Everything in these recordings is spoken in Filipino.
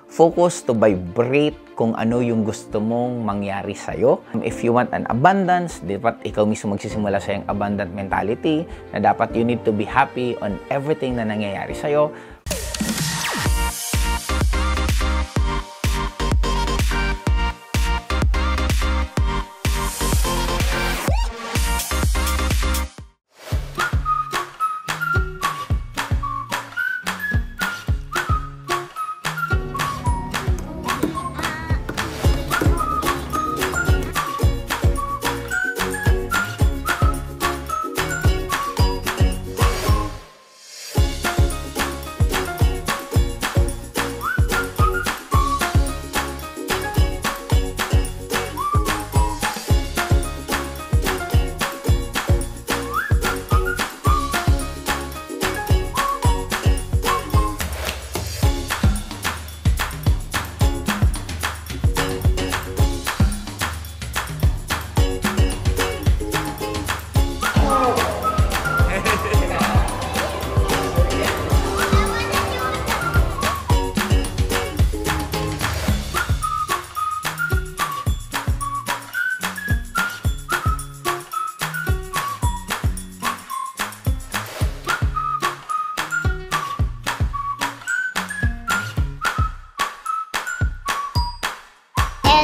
Focus to vibrate kung ano yung gusto mong mangyari sa'yo. If you want an abundance, dapat ikaw mismo magsisimula sa yung abundant mentality na dapat you need to be happy on everything na nangyayari sa'yo.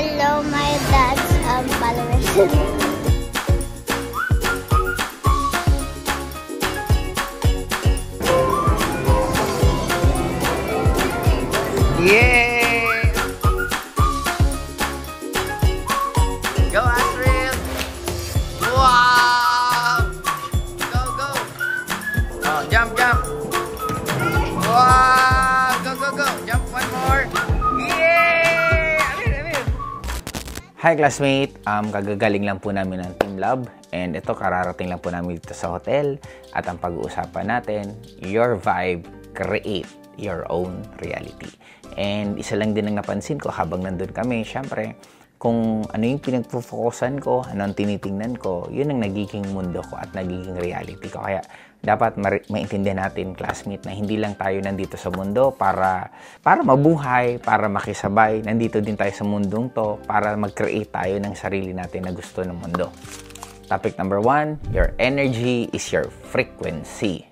Hello, my dad's followers. Yay! Go, Astrid! Wow! Go, go! Oh, jump, jump! Wow! Go, go, go! Jump one more! Yay! Amir! Hi, classmate! Kagagaling lang po namin ng Team Lab. And ito, kararating lang po namin dito sa hotel. At ang pag-uusapan natin, your vibe, create your own reality. And isa lang din ang napansin ko habang nandun kami, syempre, kung ano yung pinagpo-focusan ko, ano ang tinitingnan ko, yun ang nagiging mundo ko at nagiging reality ko. Kaya dapat maintindihan natin, classmate, na hindi lang tayo nandito sa mundo para mabuhay, para makisabay. Nandito din tayo sa mundong to para mag-create tayo ng sarili natin na gusto ng mundo. Topic number 1, your energy is your frequency.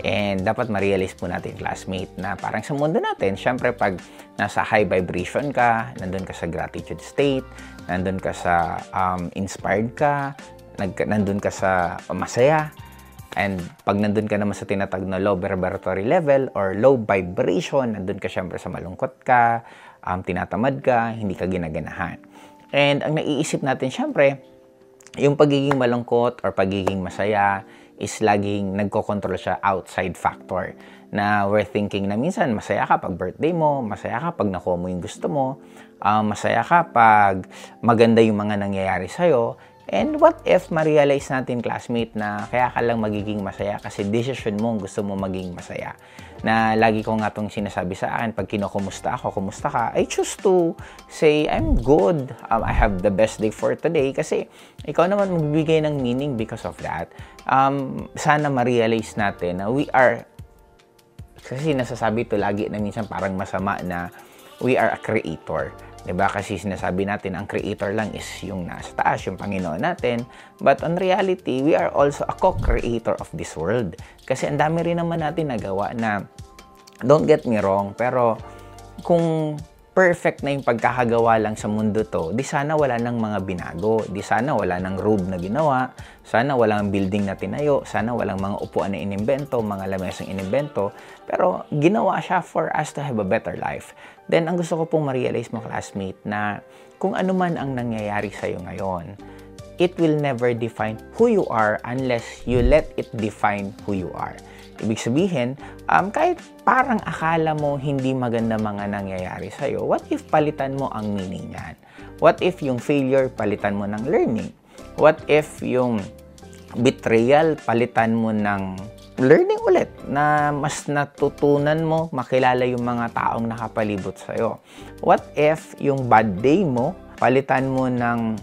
And dapat ma-realize po natin, classmate, na parang sa mundo natin, syempre pag nasa high vibration ka, nandun ka sa gratitude state, nandun ka sa inspired ka, nandun ka sa masaya, and pag nandun ka naman sa tinatag na low vibratory level or low vibration, nandun ka syempre sa malungkot ka, tinatamad ka, hindi ka ginaganahan. And ang naiisip natin syempre, yung pagiging malungkot or pagiging masaya is laging nagko-control siya outside factor. Na we're thinking na minsan masaya ka pag birthday mo, masaya ka pag nakuha mo yung gusto mo, masaya ka pag maganda yung mga nangyayari sa'yo. And what if ma-realize natin, classmate, na kaya ka lang magiging masaya kasi decision mo gusto mo maging masaya. Na lagi ko nga itong sinasabi sa akin, pag kinukumusta ako, kumusta ka, I choose to say, I'm good. I have the best day for today. Kasi ikaw naman magbibigay ng meaning because of that. Sana ma-realize natin na we are, kasi nasasabi ito lagi na minsan parang masama na we are a creator. Diba? Kasi sinasabi natin, ang creator lang is yung nasa taas, yung Panginoon natin. But on reality, we are also a co-creator of this world. Kasi ang dami rin naman natin nagawa na, don't get me wrong, pero kung perfect na yung pagkakagawa lang sa mundo to, di sana wala nang mga binago, di sana wala nang road na ginawa, sana walang building na tinayo, sana walang mga upuan na inimbento, mga lamesang inimbento, pero ginawa siya for us to have a better life. Then, ang gusto ko pong ma-realize mo, classmate, na kung ano man ang nangyayari sa'yo ngayon, it will never define who you are unless you let it define who you are. Ibig sabihin, kahit parang akala mo hindi maganda mga nangyayari sa'yo, what if palitan mo ang meaning niyan? What if yung failure palitan mo ng learning? What if yung betrayal palitan mo ng learning ulit na mas natutunan mo makilala yung mga taong nakapalibot sa'yo? What if yung bad day mo palitan mo ng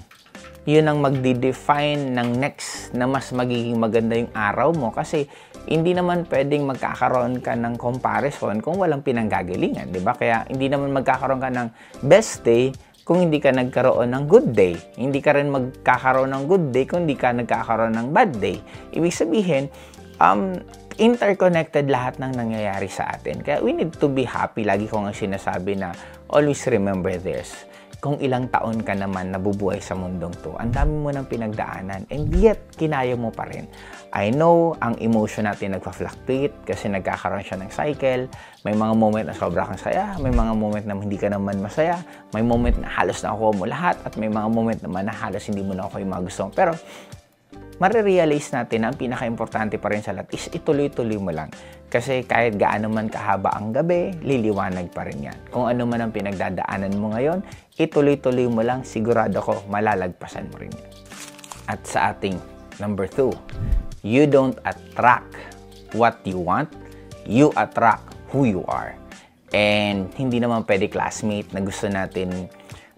yun ang magdi-define ng next na mas magiging maganda yung araw mo kasi hindi naman pwedeng magkakaroon ka ng comparison kung walang pinanggagalingan, di ba? Kaya hindi naman magkakaroon ka ng best day kung hindi ka nagkaroon ng good day. Hindi ka rin magkakaroon ng good day kung hindi ka nagkakaroon ng bad day. Ibig sabihin, interconnected lahat ng nangyayari sa atin. Kaya we need to be happy. Lagi ko nga sinasabi na always remember this. Kung ilang taon ka naman nabubuhay sa mundong to, ang dami mo ng pinagdaanan, and yet, kinaya mo pa rin. I know, ang emotion natin nagpa-fluctuate kasi nagkakaroon siya ng cycle. May mga moment na sobra kang saya, may mga moment na hindi ka naman masaya, may moment na halos nakuha mo lahat, at may mga moment naman na halos hindi mo nakuha yung mga gusto mo. Pero, marirealize natin na ang pinaka-importante pa rin sa lahat is ituloy-tuloy mo lang. Kasi kahit gaano man kahaba ang gabi, liliwanag pa rin yan. Kung ano man ang pinagdadaanan mo ngayon, ituloy-tuloy mo lang, sigurado ko, malalagpasan mo rin yan. At sa ating number 2, you don't attract what you want, you attract who you are. And hindi naman pwede classmate na gusto natin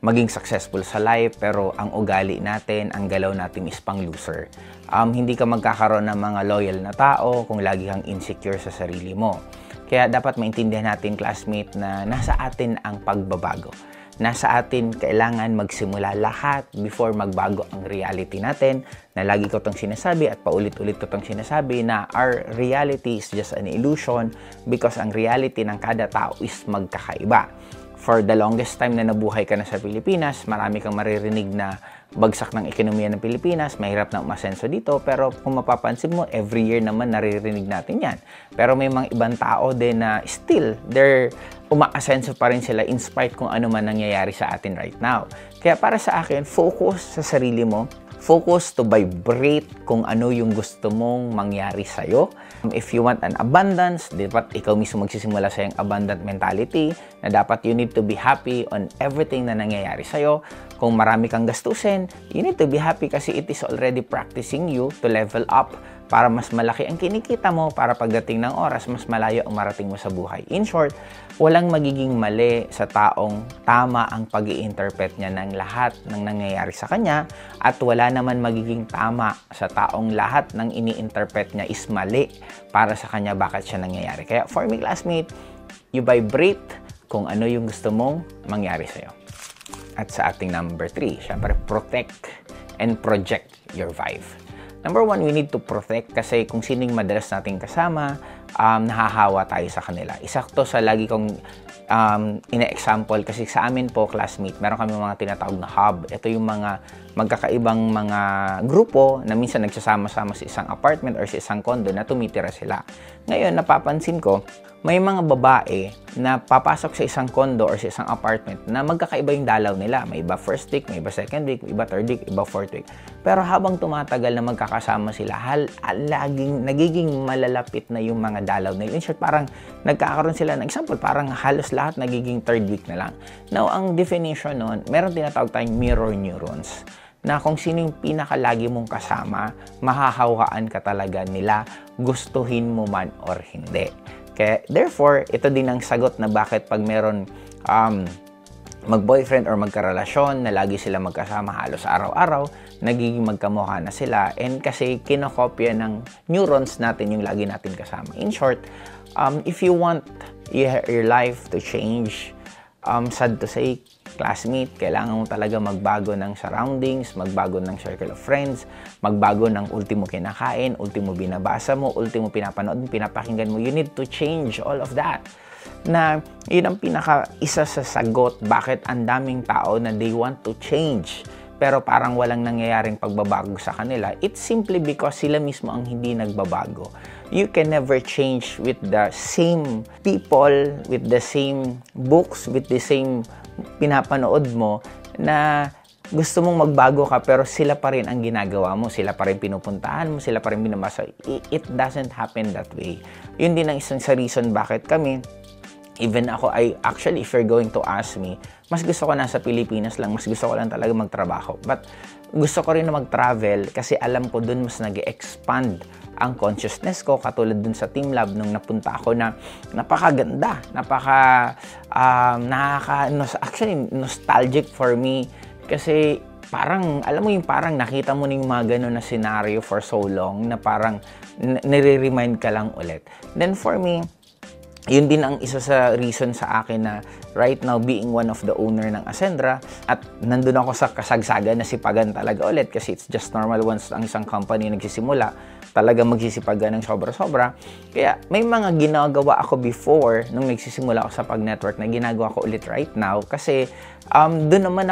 maging successful sa life, pero ang ugali natin, ang galaw natin is pang loser. Hindi ka magkakaroon ng mga loyal na tao kung lagi kang insecure sa sarili mo. Kaya dapat maintindihan natin, classmate, na nasa atin ang pagbabago. Nasa atin kailangan magsimula lahat before magbago ang reality natin, na lagi ko itong sinasabi at paulit-ulit ko itong sinasabi na our reality is just an illusion because ang reality ng kada tao is magkakaiba. For the longest time na nabuhay ka na sa Pilipinas, marami kang maririnig na bagsak ng ekonomiya ng Pilipinas, mahirap na umasenso dito, pero kung mapapansin mo, every year naman naririnig natin yan. Pero may mga ibang tao din na still, umaasenso pa rin sila in spite kung ano man nangyayari sa atin right now. Kaya para sa akin, focus sa sarili mo, focus to vibrate kung ano yung gusto mong mangyari sa'yo. If you want an abundance, dapat ikaw mismo magsisimula sa yung abundant mentality na dapat you need to be happy on everything na nangyayari sa'yo. Kung marami kang gastusin, you need to be happy kasi it is already practicing you to level up para mas malaki ang kinikita mo, para pagdating ng oras, mas malayo ang marating mo sa buhay. In short, walang magiging mali sa taong tama ang pag-i-interpret niya ng lahat ng nangyayari sa kanya, at wala naman magiging tama sa taong lahat ng ini-interpret niya is mali para sa kanya bakit siya nangyayari. Kaya for me, classmate, you vibrate kung ano yung gusto mong mangyari sa'yo. At sa ating number 3, syempre, protect and project your vibe. Number 1, we need to protect kasi kung sino yung madalas nating kasama, nahahawa tayo sa kanila. Isa to sa lagi kong ina-example kasi sa amin po, classmate, meron kami mga tinatawag na hub. Ito yung mga magkakaibang mga grupo na minsan nagsasama-sama sa isang apartment or sa isang condo na tumitira sila. Ngayon, napapansin ko, may mga babae na papasok sa isang condo or sa isang apartment na magkakaiba yung dalaw nila. May iba first week, may iba second week, may iba third week, iba fourth week. Pero habang tumatagal na magkakasama sila, nagiging malalapit na yung mga dalaw nila. In short, parang nagkakaroon sila ng example, parang halos lahat nagiging third week na lang. Now, ang definition nun, meron tinatawag tayong mirror neurons, na kung sino yung pinakalagi mong kasama, mahahawaan ka talaga nila, gustuhin mo man or hindi. Kaya, therefore, ito din ang sagot na bakit pag meron mag-boyfriend or magkarelasyon na lagi sila magkasama halos araw-araw, nagiging magkamukha na sila. And kasi kinokopya ng neurons natin yung lagi natin kasama. In short, if you want your life to change, sad to say, classmate, kailangan mo talaga magbago ng surroundings, magbago ng circle of friends, magbago ng ultimo kinakain, ultimo binabasa mo, ultimo pinapanood, pinapakinggan mo. You need to change all of that. Na yun ang isa sa sagot bakit ang daming tao na they want to change pero parang walang nangyayaring pagbabago sa kanila. It's simply because sila mismo ang hindi nagbabago. You can never change with the same people, with the same books, with the same pinapanood mo na gusto mong magbago ka pero sila pa rin ang ginagawa mo, sila pa rin pinupuntahan mo, sila pa rin binabasa. It doesn't happen that way. Yun din ang isang sa reason bakit kami, even ako, actually, if you're going to ask me, mas gusto ko nasa Pilipinas lang, mas gusto ko lang talaga magtrabaho. But gusto ko rin na mag-travel kasi alam ko dun mas nag-expand ang consciousness ko, katulad dun sa Team Lab nung napunta ako na napakaganda, actually nostalgic for me kasi parang, alam mo yung parang nakita mo na yung mga ganun na scenario for so long na parang nire-remind ka lang ulit. Then for me, yun din ang isa sa reason sa akin na right now being one of the owner ng Ascendra at nandun ako sa kasagsagan na sipagan talaga ulit kasi it's just normal once ang isang company nagsisimula talaga magsisipagan ng sobra-sobra. Kaya may mga ginagawa ako before nung nagsisimula ako sa pag-network na ginagawa ko ulit right now kasi doon naman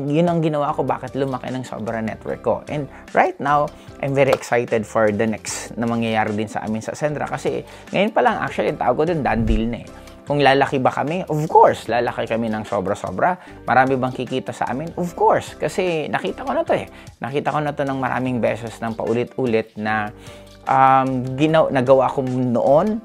yun ang ginawa ko bakit lumaki ng sobra network ko. And right now, I'm very excited for the next na mangyayari din sa amin sa Ascendra kasi ngayon pa lang actually tawag ko doon done deal na eh. Kung lalaki ba kami? Of course, lalaki kami ng sobra-sobra. Marami bang kikita sa amin? Of course, kasi nakita ko na to eh. Nakita ko na to ng maraming beses ng paulit-ulit na nagawa ko noon.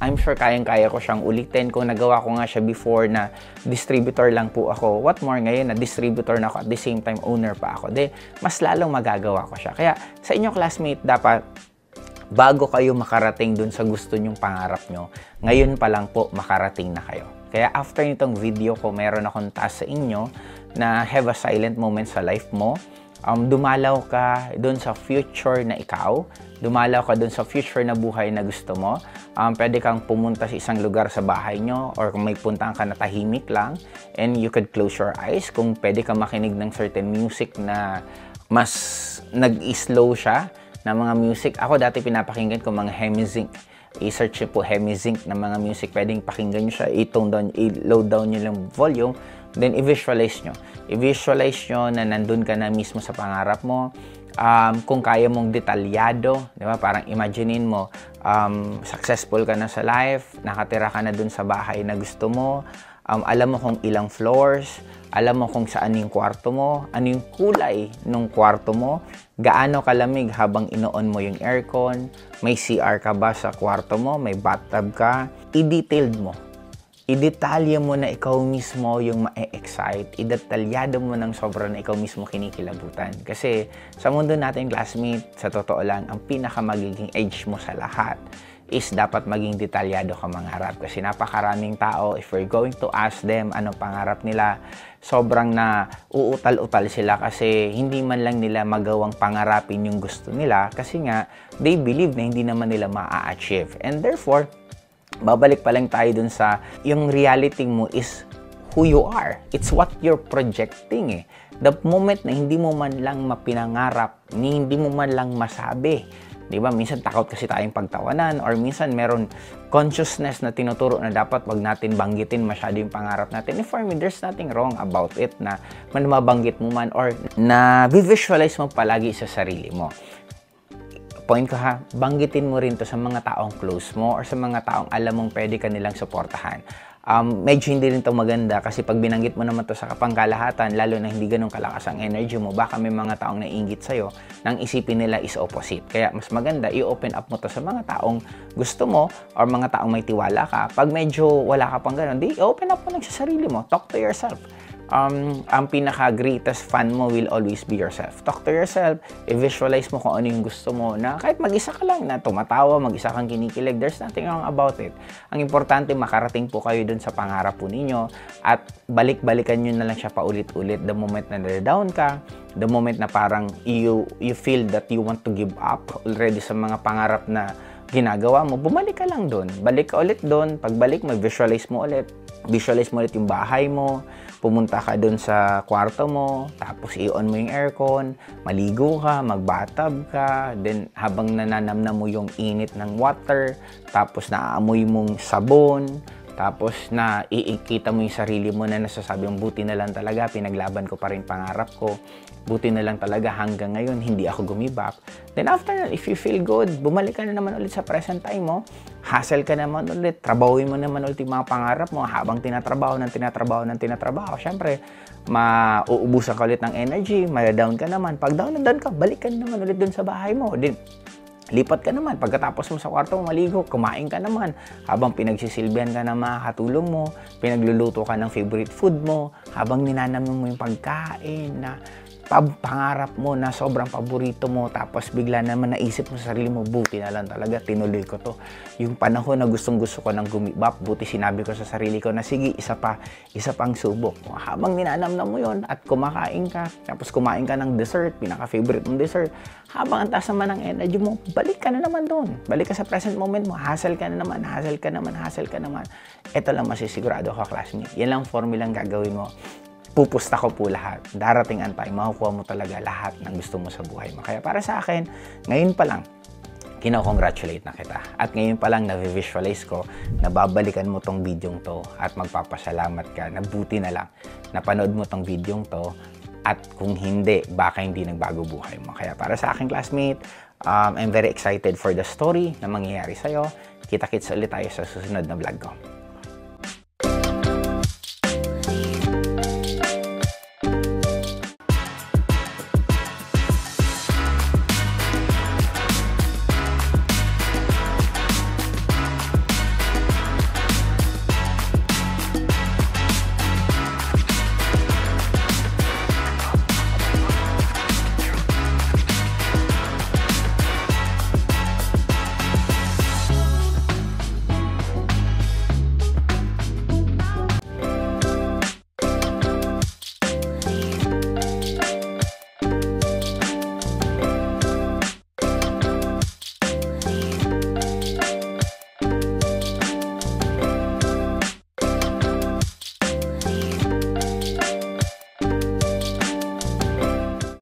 I'm sure kayang-kaya ko siyang ulitin. Kung nagawa ko nga siya before na distributor lang po ako, what more ngayon na distributor na ako at the same time owner pa ako, mas lalong magagawa ko siya. Kaya sa inyo classmate, dapat bago kayo makarating dun sa gusto nyong pangarap nyo, ngayon pa lang po makarating na kayo. Kaya after nitong video ko, meron akong task sa inyo na have a silent moment sa life mo. Dumalaw ka dun sa future na ikaw. Dumalaw ka dun sa future na buhay na gusto mo. Pwede kang pumunta sa isang lugar sa bahay nyo or kung may puntahan ka na tahimik lang and you could close your eyes. Kung pwede kang makinig ng certain music na mas nag-slow siya, na mga music. Ako dati pinapakinggan ko mga Hemizinc. I-search po Hemizinc na mga music. Pwedeng pakinggan nyo siya. I-load down nyo lang volume. Then i-visualize nyo. I-visualize nyo na nandun ka na mismo sa pangarap mo. Kung kaya mong detalyado, di ba? Parang imaginein mo, successful ka na sa life, nakatira ka na dun sa bahay na gusto mo, alam mo kung ilang floors, alam mo kung saan yung kwarto mo, ano yung kulay ng kwarto mo, gaano kalamig habang inoon mo yung aircon, may CR ka ba sa kwarto mo, may bathtub ka, i-detailed mo. I-detalye mo na ikaw mismo yung ma-excite, i-detalyado mo ng sobrang na ikaw mismo kinikilabutan. Kasi sa mundo natin, classmate, sa totoo lang, ang pinakamagiging edge mo sa lahat is dapat maging detalyado ka mangarap. Kasi napakaraming tao, if we're going to ask them anong pangarap nila, sobrang na uutal-utal sila kasi hindi man lang nila magawang pangarapin yung gusto nila kasi nga, they believe na hindi naman nila ma-achieve. And therefore, babalik pa lang tayo dun sa yung reality mo is who you are. It's what you're projecting eh. The moment na hindi mo man lang mapinangarap, hindi mo man lang masabi, di ba? Minsan takot kasi tayong pagtawanan or minsan meron consciousness na tinuturo na dapat wag natin banggitin masyado yung pangarap natin. And for me, there's nothing wrong about it na mabanggit mo man or na visualize mo palagi sa sarili mo. Point ko ha, banggitin mo rin to sa mga taong close mo or sa mga taong alam mong pwede ka nilang suportahan. Medyo hindi rin to maganda kasi pag binanggit mo naman to sa kapangkalahatan, lalo na hindi ganun kalakas ang energy mo, baka may mga taong naiinggit sa'yo nang isipin nila is opposite. Kaya mas maganda, i-open up mo to sa mga taong gusto mo or mga taong may tiwala ka. Pag medyo wala ka pang ganun, i-open up mo lang sa sarili mo. Talk to yourself. Ang pinaka-greatest fan mo will always be yourself. Talk to yourself, i-visualize mo kung ano yung gusto mo na kahit mag-isa ka lang na tumatawa, mag-isa kang kinikilig, there's nothing wrong about it. Ang importante, makarating po kayo dun sa pangarap po ninyo at balik-balikan nyo na lang siya paulit-ulit the moment na na-down ka, the moment na parang you feel that you want to give up already sa mga pangarap na ginagawa mo, bumalik ka lang dun. Balik ka ulit dun. Pagbalik mo, visualize mo ulit yung bahay mo, pumunta ka dun sa kwarto mo, tapos i-on mo yung aircon, maligo ka, mag-bathtub ka, then habang nananamnam mo yung init ng water, tapos naaamoy mong sabon, tapos na iikita mo yung sarili mo na nasasabi yung buti na lang talaga, pinaglaban ko pa rin pangarap ko. Buti na lang talaga hanggang ngayon, hindi ako gumibap. Then after that, if you feel good, bumalik ka na naman ulit sa present time mo, hustle ka naman ulit, trabahuin mo naman ulit yung mga pangarap mo habang tinatrabaho. Siyempre, mauubusan ka ulit ng energy, ma-down ka naman. Pag down ka, balik ka naman ulit dun sa bahay mo. Then, lipat ka naman. Pagkatapos mo sa kwarto mo maligo, kumain ka naman. Habang pinagsisilbihan ka ng mga katulong mo, pinagluluto ka ng favorite food mo, habang ninanam mo yung pagkain na pangarap mo na sobrang paborito mo, tapos bigla naman naisip mo sa sarili mo, buti na lang talaga, tinuloy ko to. Yung panahon na gustong-gusto ko ng gumibap, buti sinabi ko sa sarili ko na sige, isa pang subok. Habang ninanamnam mo yon at kumakain ka, tapos kumain ka ng dessert, pinaka-favorite mong dessert, habang ang taas naman ng energy mo, balik ka na naman doon. Balik ka sa present moment mo, hassle ka na naman, hassle ka naman. Ito lang masisigurado ko, classmate. Yan lang formulang gagawin mo. Pupusta ko po lahat. Darating ang time, makukuha mo talaga lahat ng gusto mo sa buhay mo. Kaya para sa akin, ngayon pa lang, kino-congratulate na kita. At ngayon pa lang, na-visualize ko, na babalikan mo tong videong to at magpapasalamat ka na buti na lang, napanood mo tong videong to at kung hindi, baka hindi nagbago buhay mo. Kaya para sa akin, classmate, I'm very excited for the story na mangyayari sa'yo. Kita-kits ulit tayo sa susunod na vlog ko.